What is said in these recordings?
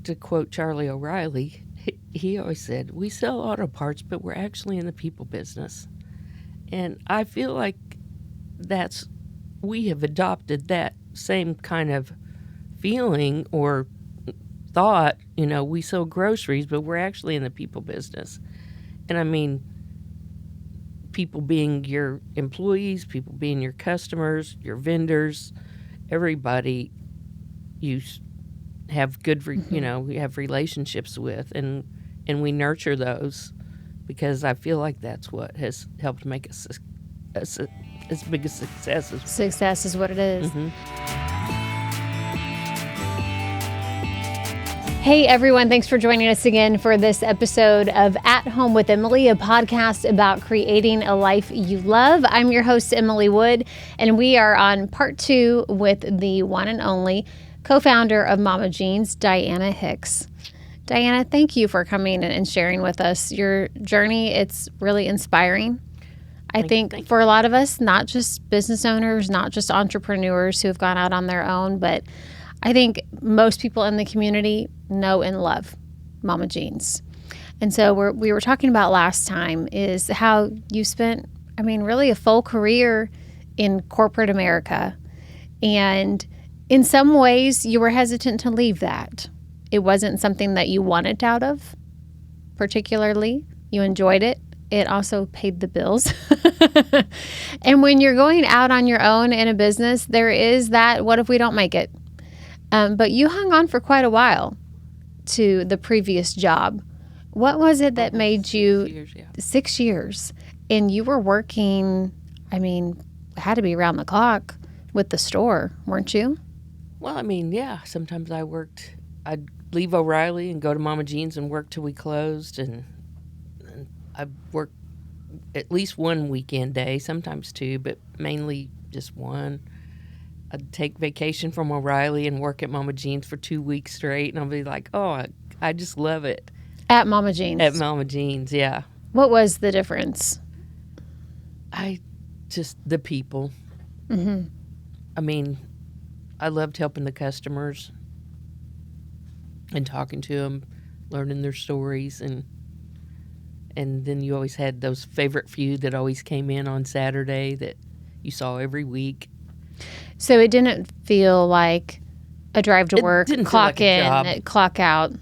to quote Charlie O'Reilly. He always said, "We sell auto parts, but we're actually in the people business." And I feel like we have adopted that same kind of feeling or thought. We sell groceries, but we're actually in the people business. And I mean, people being your employees, people being your customers, your vendors, everybody you have good, we have relationships with, and we nurture those, because I feel like that's what has helped make us as big a success. Success is what it is. Mm-hmm. Hey everyone, thanks for joining us again for this episode of At Home with Emily, a podcast about creating a life you love. I'm your host, Emily Wood, and we are on part 2 with the one and only co-founder of Mama Jeans, Diana Hicks. Diana, thank you for coming and sharing with us your journey. It's really inspiring. I think for a lot of us, not just business owners, not just entrepreneurs who have gone out on their own, but I think most people in the community know and love Mama Jeans. And so we were talking about last time is how you spent, really a full career in corporate America. And in some ways, you were hesitant to leave that. It wasn't something that you wanted out of, particularly. You enjoyed it. It also paid the bills. And when you're going out on your own in a business, there is that, what if we don't make it? But you hung on for quite a while to the previous job. What was it that made you 6 years, yeah. 6 years? And you were working, had to be around the clock with the store, weren't you? Well, yeah. Sometimes I'd leave O'Reilly and go to Mama Jeans and work till we closed. And I worked at least one weekend day, sometimes two, but mainly just one. I'd take vacation from O'Reilly and work at Mama Jeans for 2 weeks straight, and I'll be like, oh, I just love it. At Mama Jeans? At Mama Jeans, yeah. What was the difference? The people. Mm-hmm. I loved helping the customers and talking to them, learning their stories, and then you always had those favorite few that always came in on Saturday that you saw every week. So it didn't feel like a drive to work, clock in, clock out.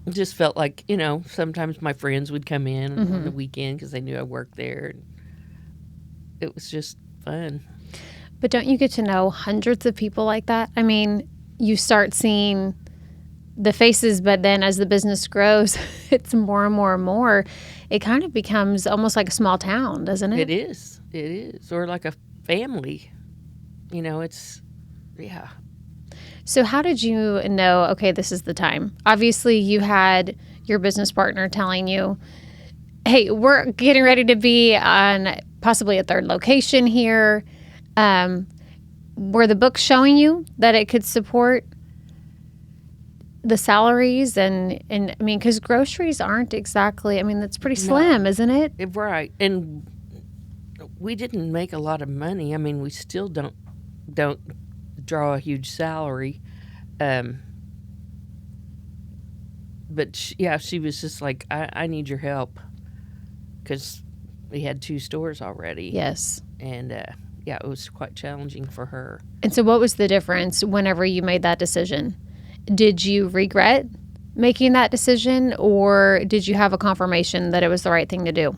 It just felt like, sometimes my friends would come in on the weekend because they knew I worked there. It was just fun. But don't you get to know hundreds of people like that? You start seeing the faces, but then as the business grows, it's more and more and more. It kind of becomes almost like a small town, doesn't it? It is. It is. Or like a family. Yeah. So how did you know, okay, this is the time? Obviously, you had your business partner telling you, hey, we're getting ready to be on possibly a third location here. Were the books showing you that it could support the salaries? And because groceries aren't exactly, that's pretty slim, isn't it? Right. And we didn't make a lot of money. We still don't draw a huge salary. But she was just like, I need your help, because we had 2 stores already. Yes. And it was quite challenging for her. And so what was the difference whenever you made that decision? Did you regret making that decision, or did you have a confirmation that it was the right thing to do?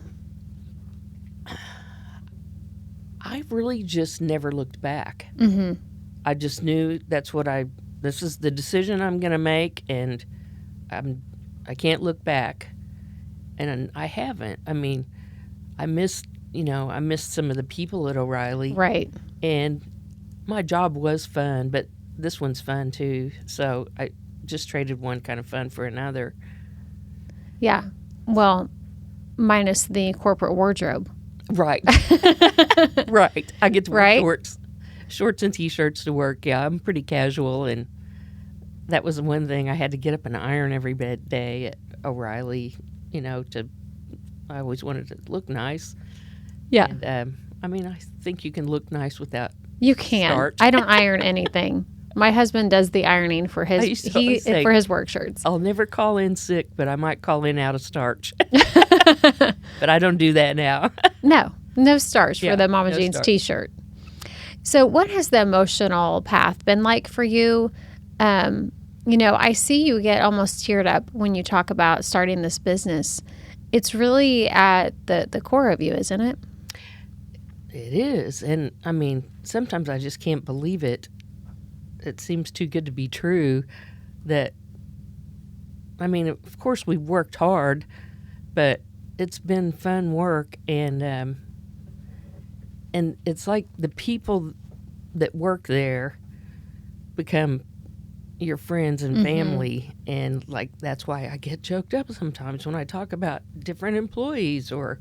I really just never looked back. Mm-hmm. I just knew this is the decision I'm going to make, and I can't look back. And I haven't. I missed some of the people at O'Reilly. Right. And my job was fun, but this one's fun too. So I just traded one kind of fun for another. Yeah. Well, minus the corporate wardrobe. Right. Right. I get to wear shorts and T-shirts to work. Yeah, I'm pretty casual, and that was one thing. I had to get up and iron every day at O'Reilly, I always wanted to look nice. Yeah. And, I think you can look nice without You can. starch. I don't iron anything. My husband does the ironing for I his used to always say, for his work shirts. I'll never call in sick, but I might call in out of starch. But I don't do that now. No starch Yeah, for the Mama no Jeans starch. T-shirt. So, what has the emotional path been like for you? I see you get almost teared up when you talk about starting this business. It's really at the core of you, isn't it? It is. And I mean, sometimes I just can't believe it. It seems too good to be true that, I mean, of course we've worked hard, but it's been fun work. And it's like the people that work there become your friends and family. And like, that's why I get choked up sometimes when I talk about different employees or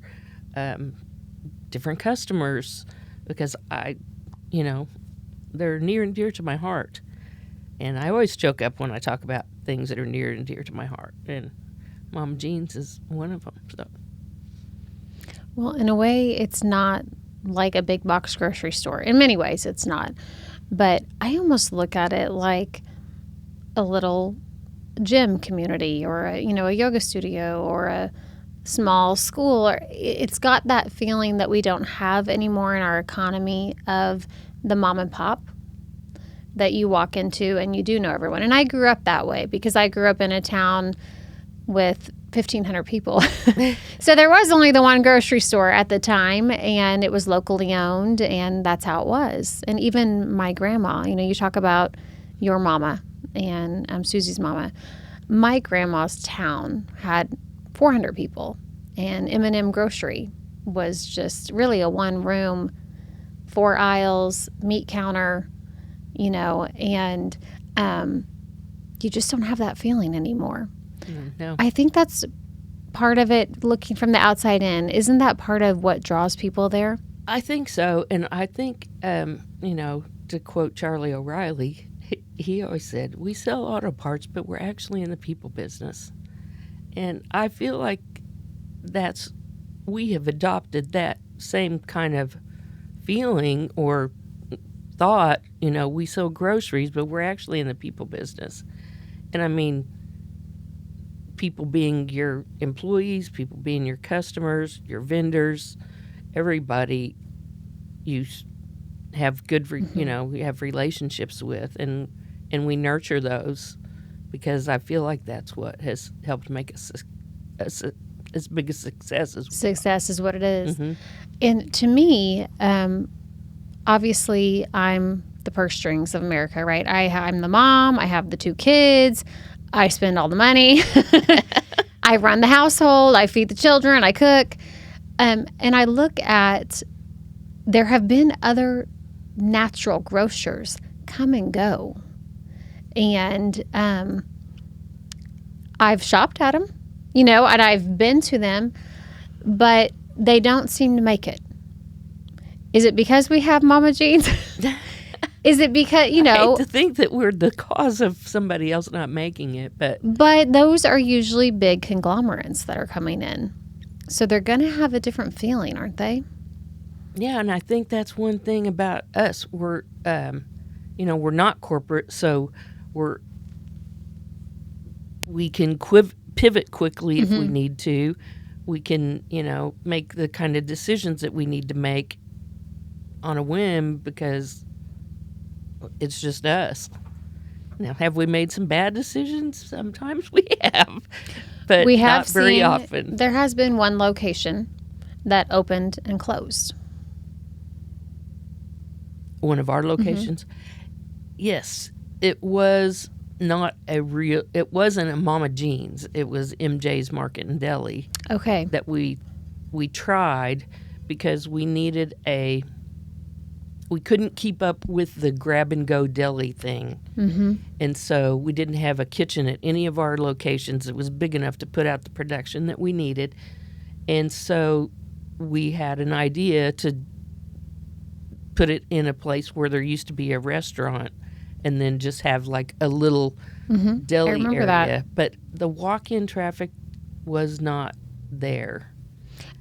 different customers, because they're near and dear to my heart. And I always choke up when I talk about things that are near and dear to my heart. And Mama Jeans is one of them. So. Well, in a way, it's not like a big box grocery store. In many ways, it's not. But I almost look at it like a little gym community or a yoga studio or a small school. Or it's got that feeling that we don't have anymore in our economy of the mom and pop that you walk into and you do know everyone. And I grew up that way because I grew up in a town with 1,500 people. So there was only the one grocery store at the time, and it was locally owned, and that's how it was. And even my grandma, you talk about your mama and Susie's mama. My grandma's town had 400 people, and M&M Grocery was just really a one-room, 4 aisles, meat counter, and you just don't have that feeling anymore. No. I think that's part of it, looking from the outside in. Isn't that part of what draws people there? I think so. And I think, to quote Charlie O'Reilly, he always said, we sell auto parts, but we're actually in the people business. And I feel like we have adopted that same kind of feeling or thought. We sell groceries, but we're actually in the people business. And I mean, people being your employees, people being your customers, your vendors, everybody you have good, we have relationships with, and we nurture those, because I feel like that's what has helped make us as big a success as success is what it is. And to me, obviously, I'm the purse strings of America, right? I'm the mom. I have the 2 kids. I spend all the money. I run the household. I feed the children. I cook. And I look at, there have been other natural grocers come and go. And I've shopped at them, and I've been to them, but they don't seem to make it. Is it because we have Mama Jeans? Is it because, I hate to think that we're the cause of somebody else not making it, but those are usually big conglomerates that are coming in. So they're going to have a different feeling, aren't they? Yeah, and I think that's one thing about us. We're, we're not corporate, so we can pivot quickly if we need to. We can, make the kind of decisions that we need to make on a whim because it's just us. Now, have we made some bad decisions? Sometimes we have, but we have not very often. There has been one location that opened and closed. One of our locations? Yes, it was not it wasn't a Mama Jeans. It was MJ's Market and Deli. Okay. That we tried because we needed we couldn't keep up with the grab-and-go deli thing. And so we didn't have a kitchen at any of our locations that was big enough to put out the production that we needed. And so we had an idea to put it in a place where there used to be a restaurant and then just have like a little deli area. That. But the walk-in traffic was not there.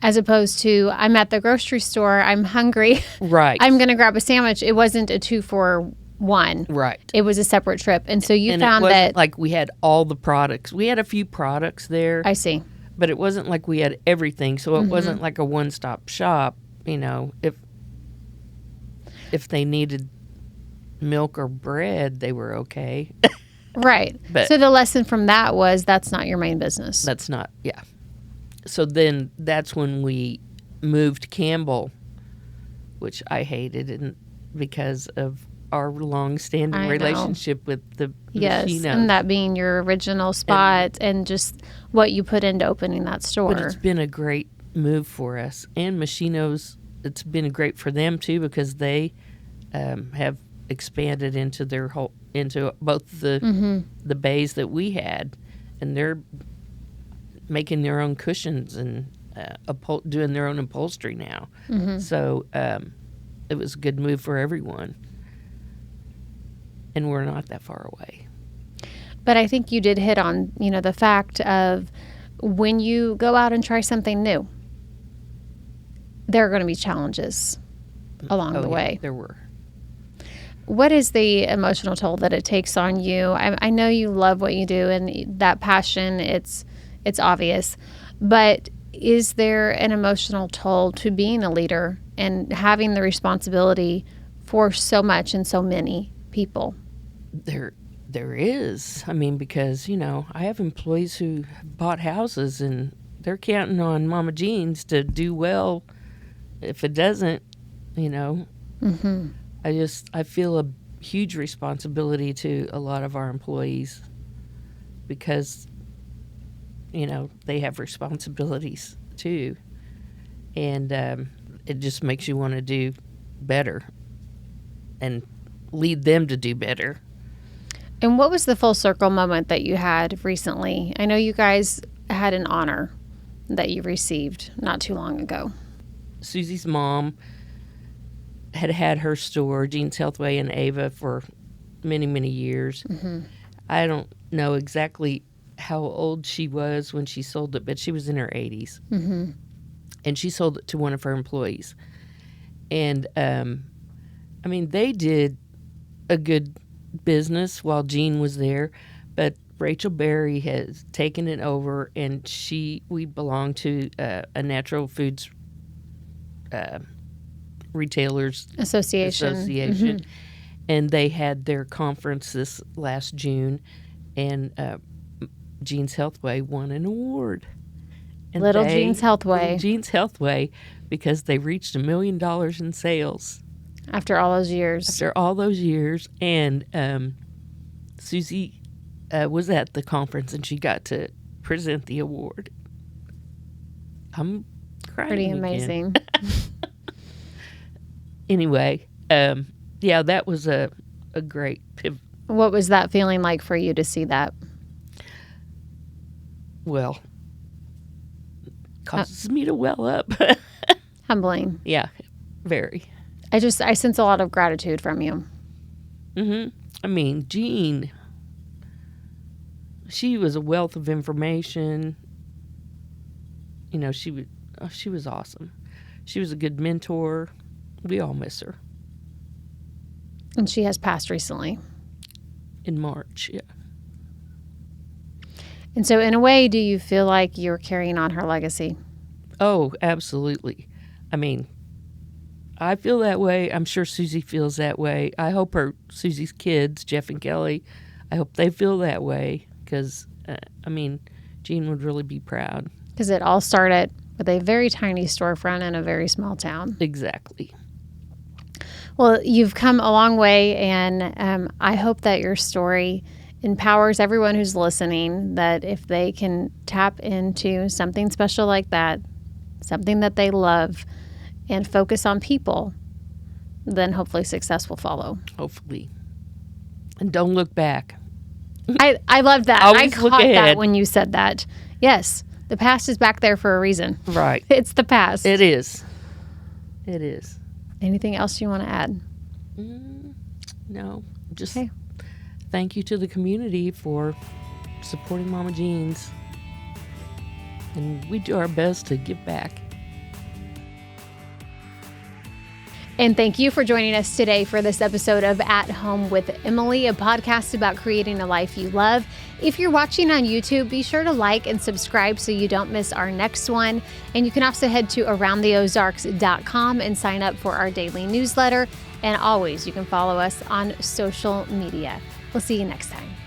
As opposed to, I'm at the grocery store, I'm hungry. Right. I'm going to grab a sandwich. It wasn't a 2 for one. Right. It was a separate trip. And so you And found it wasn't that. like we had all the products. We had a few products there, I see. but it wasn't like we had everything. So it wasn't like a one-stop shop. You know, if they needed milk or bread, they were okay. Right. But- so the lesson from that was that's not your main business. That's not, yeah. So then that's when we moved Campbell, which I hated, and because of our long-standing I know. relationship with the Yes, Machinos. and that being your original spot and just what you put into opening that store. But it's been a great move for us. And Machinos, it's been great for them too, because they have expanded into into both the bays that we had, and they're making their own cushions and doing their own upholstery now. So it was a good move for everyone. And we're not that far away. But I think you did hit on, the fact of when you go out and try something new, there are going to be challenges along the way. There were. What is the emotional toll that it takes on you? I know you love what you do, and that passion, it's obvious. But is there an emotional toll to being a leader and having the responsibility for so much and so many people? There is. I mean, because, I have employees who bought houses and they're counting on Mama Jean's to do well. If it doesn't, I feel a huge responsibility to a lot of our employees because, they have responsibilities too. And it just makes you want to do better and lead them to do better. And what was the full circle moment that you had recently? I know you guys had an honor that you received not too long ago. Susie's mom had her store, Jean's Healthway in Ava, for many, many years. I don't know exactly how old she was when she sold it, but she was in her 80s. And she sold it to one of her employees. And, they did a good business while Jean was there, but Rachel Berry has taken it over, and we belong to a natural foods retailers association. And they had their conference this last June, and Jean's Healthway won an award. And Jean's Healthway. Little Jean's Healthway, because they reached $1 million in sales. After all those years. And Susie was at the conference, and she got to present the award. I'm crying. Pretty again. amazing. Anyway, that was a great pivot. What was that feeling like for you to see that? Well, causes me to well up. Humbling. Yeah, very. I sense a lot of gratitude from you. I mean, Jean, she was a wealth of information. She was awesome. She was a good mentor. We all miss her. And she has passed recently. In March, yeah. And so in a way, do you feel like you're carrying on her legacy? Oh, absolutely. I mean, I feel that way. I'm sure Susie feels that way. I hope Susie's kids, Jeff and Kelly, I hope they feel that way because, Jean would really be proud. Because it all started with a very tiny storefront in a very small town. Exactly. Well, you've come a long way, and I hope that your story empowers everyone who's listening, that if they can tap into something special like that, something that they love, and focus on people, then hopefully success will follow. Hopefully. And don't look back. I love that. Always I look caught ahead. that when you said that. Yes, the past is back there for a reason. Right. It's the past. It is. It is. Anything else you want to add? No. Just Okay. Thank you to the community for supporting Mama Jean's. And we do our best to give back. And thank you for joining us today for this episode of At Home with Emily, a podcast about creating a life you love. If you're watching on YouTube, be sure to like and subscribe so you don't miss our next one. And you can also head to AroundTheOzarks.com and sign up for our daily newsletter. And always, you can follow us on social media. We'll see you next time.